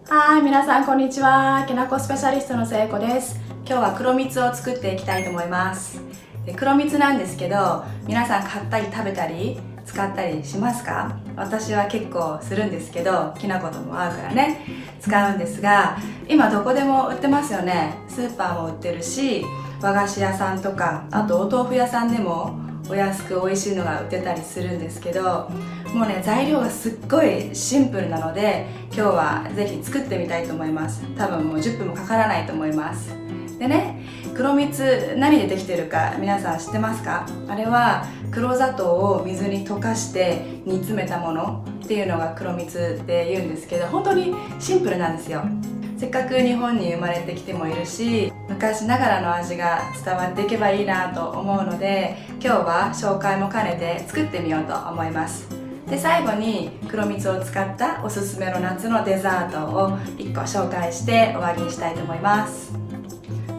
はい、皆さんこんにちは。きなこスペシャリストのせいこです。今日は黒蜜を作っていきたいと思います。で、黒蜜なんですけど、皆さん買ったり食べたり使ったりしますか？私は結構するんですけど、きな粉とも合うからね、使うんですが、今どこでも売ってますよね。スーパーも売ってるし、和菓子屋さんとか、あとお豆腐屋さんでもお安く美味しいのが売ってたりするんですけど、もうね、材料がすっごいシンプルなので、今日はぜひ作ってみたいと思います。多分もう10分もかからないと思います。でね、黒蜜何でできてるか皆さん知ってますか？あれは黒砂糖を水に溶かして煮詰めたものっていうのが黒蜜って言うんですけど、本当にシンプルなんですよ。せっかく日本に生まれてきてもいるし、昔ながらの味が伝わっていけばいいなと思うので、今日は紹介も兼ねて作ってみようと思います。で、最後に黒蜜を使ったおすすめの夏のデザートを1個紹介して終わりにしたいと思います。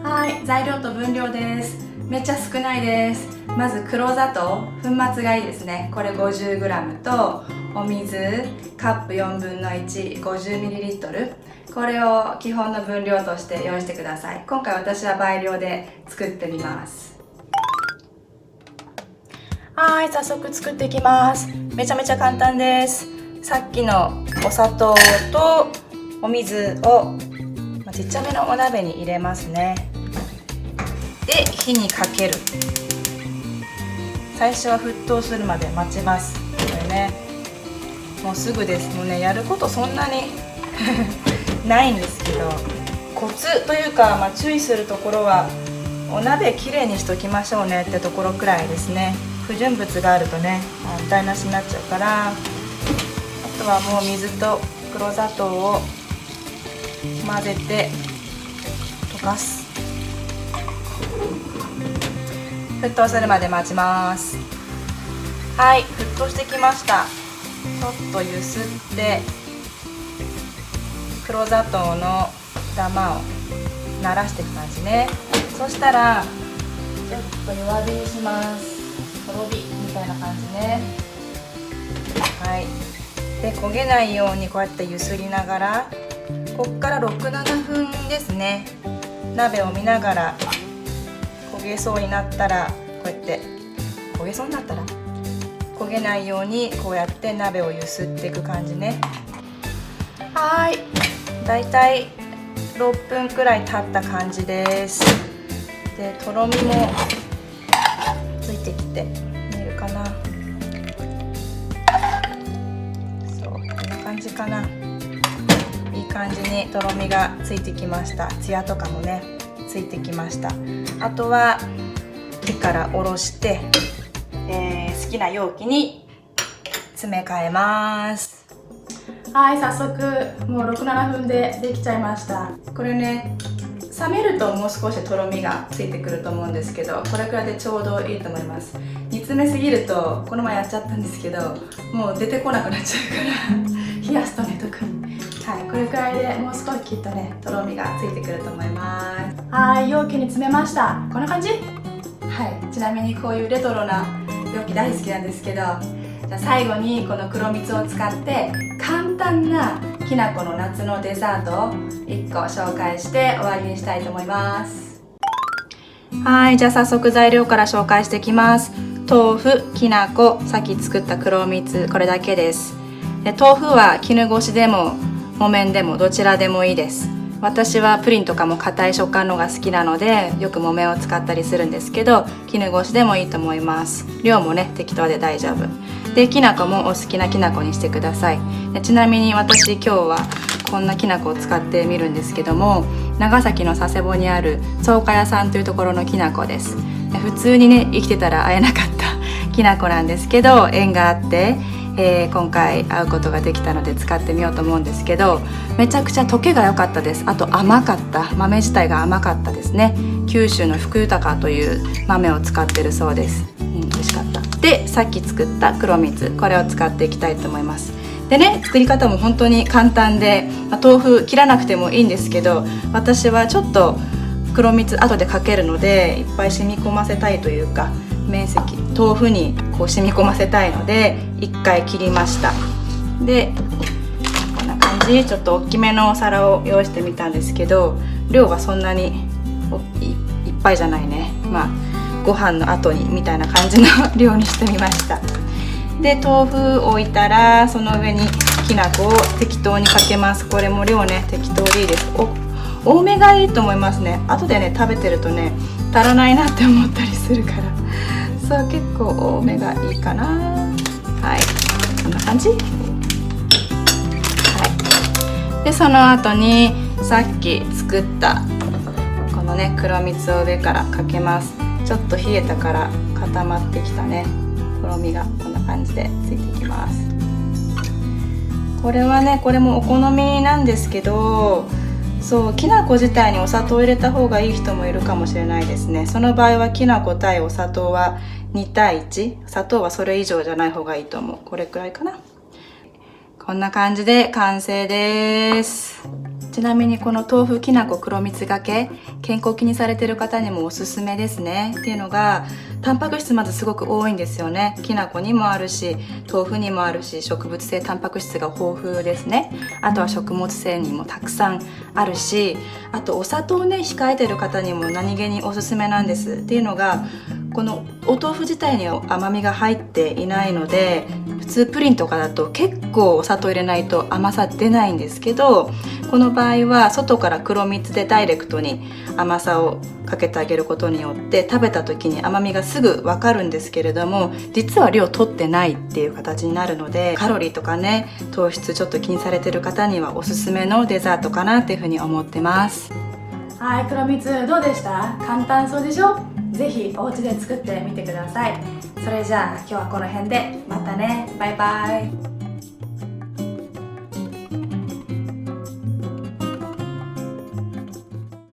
はい、材料と分量です。めっちゃ少ないです。まず黒砂糖、粉末がいいですね。これ 50g とお水カップ1/4 50ml、これを基本の分量として用意してください。今回私は倍量で作ってみます。はい、早速作っていきます。めちゃめちゃ簡単です。さっきのお砂糖とお水をちっちゃめのお鍋に入れますね。で、火にかける。最初は沸騰するまで待ちます。これね、もうすぐです。もうね、やることそんなにないんですけど、コツというか、注意するところはお鍋きれいにしときましょうねってところくらいですね。不純物があるとね、台無しになっちゃうから、あとはもう水と黒砂糖を混ぜて溶かす。沸騰するまで待ちます。はい、沸騰してきました。ちょっとゆすって黒砂糖のダマを慣らしていく感じね。そしたらちょっと弱火にします。とろ火みたいな感じね。はい、で、焦げないようにこうやってゆすりながら、こっから6、7分ですね。鍋を見ながら焦げそうになったら、こうやって焦げそうになったら焦げないようにこうやって鍋をゆすっていく感じね。はい、だいたい6分くらい経った感じです。で、とろみもついてきて見えるかな。そう、こんな感じかな。いい感じにとろみがついてきました。ツヤとかもねついてきました。あとは火から下ろして、好きな容器に詰め替えます。はい、早速もう6、7分でできちゃいました。これね、冷めるともう少しとろみがついてくると思うんですけど、これくらいでちょうどいいと思います。煮詰めすぎると、この前やっちゃったんですけど、もう出てこなくなっちゃうから冷やすとね、特に。はい、これくらいでもう少しきっとね、とろみがついてくると思います。はい、容器に詰めました。こんな感じ。はい、ちなみにこういうレトロな容器大好きなんですけど、じゃあ最後にこの黒蜜を使って簡単なきな粉の夏のデザートを1個紹介して終わりにしたいと思います。はい、じゃあ早速材料から紹介していきます。豆腐、きな粉、さっき作った黒蜜、これだけです。で、豆腐は絹ごしでも木綿でもどちらでもいいです。私はプリンとかも硬い食感のが好きなので、よく木綿を使ったりするんですけど、絹ごしでもいいと思います。量もね、適当で大丈夫で、きな粉もお好きなきな粉にしてください。で、ちなみに私今日はこんなきな粉を使ってみるんですけども、長崎の佐世保にある草加屋さんというところのきな粉です。で、普通にね、生きてたら会えなかったきな粉なんですけど、縁があって今回会うことができたので使ってみようと思うんですけど、めちゃくちゃ溶けが良かったです。あと甘かった。豆自体が甘かったですね。九州の福豊という豆を使ってるそうです。美味しかった。で、さっき作った黒蜜、これを使っていきたいと思います。でね、作り方も本当に簡単で、豆腐切らなくてもいいんですけど、私はちょっと黒蜜後でかけるのでいっぱい染み込ませたいというか、面積豆腐にこう染み込ませたいので1回切りました。で、こんな感じ。ちょっと大きめのお皿を用意してみたんですけど、量はそんなにいっぱいじゃないね。まあご飯の後にみたいな感じの量にしてみました。で豆腐置いたら、その上にきな粉を適当にかけます。これも量ね、適当でいいです。多めがいいと思いますね。後でね食べてるとね足らないなって思ったりするから、そう結構多めがいいかな。はい、こんな感じ。はい、でその後にさっき作ったこのね黒蜜を上からかけます。ちょっと冷えたから固まってきたね、とろみがこんな感じでついてきます。これはね、これもお好みなんですけど、そうきな粉自体にお砂糖を入れた方がいい人もいるかもしれないですね。その場合はきな粉対お砂糖は2対1、砂糖はそれ以上じゃない方がいいと思う。これくらいかな。こんな感じで完成です。ちなみにこの豆腐きな粉黒蜜がけ、健康気にされてる方にもおすすめですね。っていうのが、タンパク質まずすごく多いんですよね。きな粉にもあるし、豆腐にもあるし、植物性タンパク質が豊富ですね。あとは食物繊維もたくさんあるし、あとお砂糖をね控えてる方にも何気におすすめなんです。っていうのが、このお豆腐自体には甘みが入っていないので、普通プリンとかだと結構お砂糖入れないと甘さ出ないんですけど、この場合は外から黒蜜でダイレクトに甘さをかけてあげることによって食べた時に甘みがすぐ分かるんですけれども、実は量取ってないっていう形になるので、カロリーとかね糖質ちょっと気にされてる方にはおすすめのデザートかなっていうふうに思ってます。はい、黒蜜どうでした？簡単そうでしょ？ぜひお家で作ってみてください。それじゃあ今日はこの辺で、またね、バイバイ。